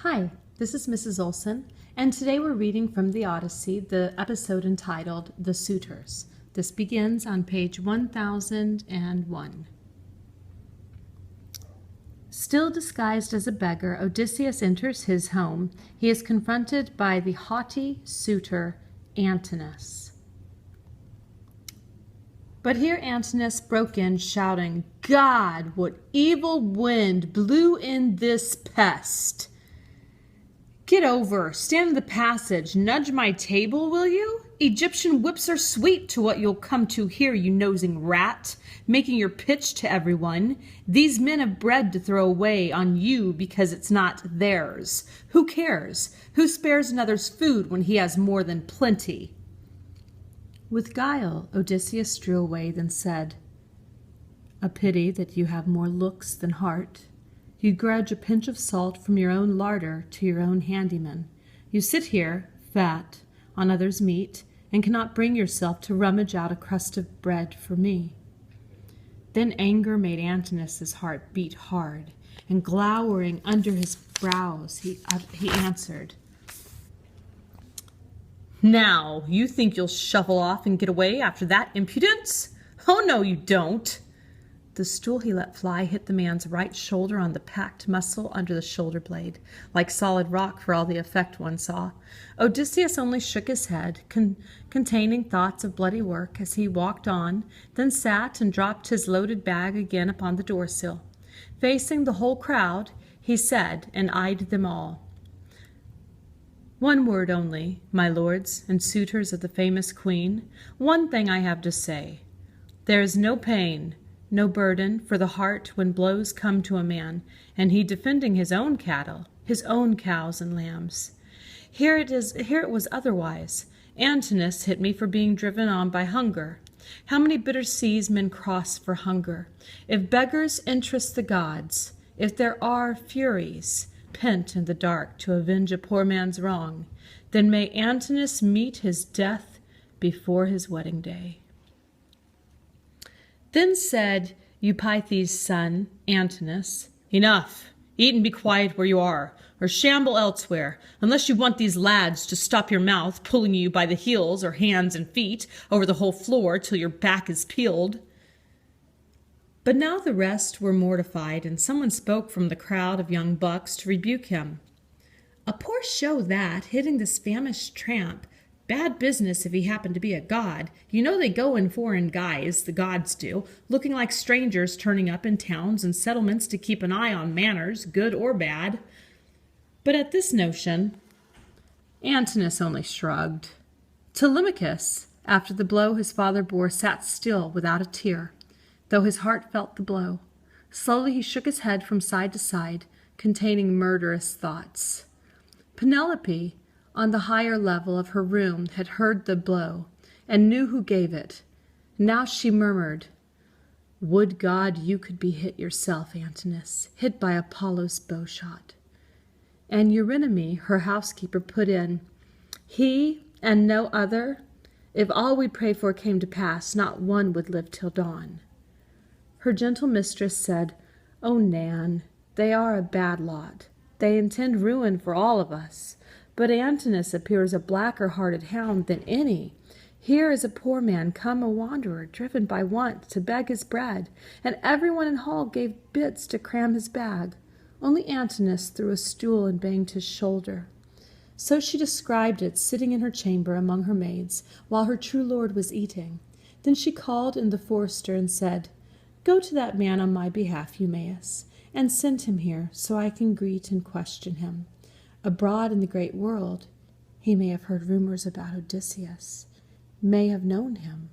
Hi, this is Mrs. Olson, and today we're reading from the Odyssey, the episode entitled The Suitors. This begins on page 1001. Still disguised as a beggar, Odysseus enters his home. He is confronted by the haughty suitor Antinous. But here Antinous broke in, shouting, "God, what evil wind blew in this pest! Get over, stand in the passage, nudge my table, will you? Egyptian whips are sweet to what you'll come to here, you nosing rat, making your pitch to everyone. These men have bread to throw away on you because it's not theirs. Who cares? Who spares another's food when he has more than plenty?" With guile, Odysseus drew away, then said, "A pity that you have more looks than heart. You grudge a pinch of salt from your own larder to your own handyman. You sit here, fat, on others' meat, and cannot bring yourself to rummage out a crust of bread for me." Then anger made Antinous' heart beat hard, and glowering under his brows, he answered, "Now, you think you'll shuffle off and get away after that impudence? Oh, no, you don't." The stool he let fly hit the man's right shoulder on the packed muscle under the shoulder blade, like solid rock for all the effect one saw. Odysseus only shook his head, containing thoughts of bloody work, as he walked on, then sat and dropped his loaded bag again upon the door-sill. Facing the whole crowd, he said, and eyed them all, "One word only, my lords and suitors of the famous queen. One thing I have to say. There is no pain, no burden for the heart when blows come to a man, and he defending his own cattle, his own cows and lambs. Here it was otherwise. Antinous hit me for being driven on by hunger. How many bitter seas men cross for hunger! If beggars interest the gods, if there are furies pent in the dark to avenge a poor man's wrong, then may Antinous meet his death before his wedding day." Then said Eupeithes' son, Antinous, "Enough! Eat and be quiet where you are, or shamble elsewhere, unless you want these lads to stop your mouth, pulling you by the heels or hands and feet over the whole floor till your back is peeled." But now the rest were mortified, and someone spoke from the crowd of young bucks to rebuke him. "A poor show that, hitting this famished tramp. Bad business if he happened to be a god. You know they go in foreign guise, the gods do, looking like strangers turning up in towns and settlements to keep an eye on manners, good or bad." But at this notion, Antinous only shrugged. Telemachus, after the blow his father bore, sat still without a tear, though his heart felt the blow. Slowly he shook his head from side to side, containing murderous thoughts. Penelope, on the higher level of her room, had heard the blow, and knew who gave it. Now she murmured, "Would God you could be hit yourself, Antinous, hit by Apollo's bowshot." And Eurynome, her housekeeper, put in, "He and no other? If all we pray for came to pass, not one would live till dawn." Her gentle mistress said, "Oh, Nan, they are a bad lot. They intend ruin for all of us. But Antinous appears a blacker-hearted hound than any. Here is a poor man come a wanderer, driven by want to beg his bread, and everyone in hall gave bits to cram his bag. Only Antinous threw a stool and banged his shoulder." So she described it, sitting in her chamber among her maids, while her true lord was eating. Then she called in the forester and said, "Go to that man on my behalf, Eumaeus, and send him here, so I can greet and question him. Abroad in the great world, he may have heard rumors about Odysseus, may have known him,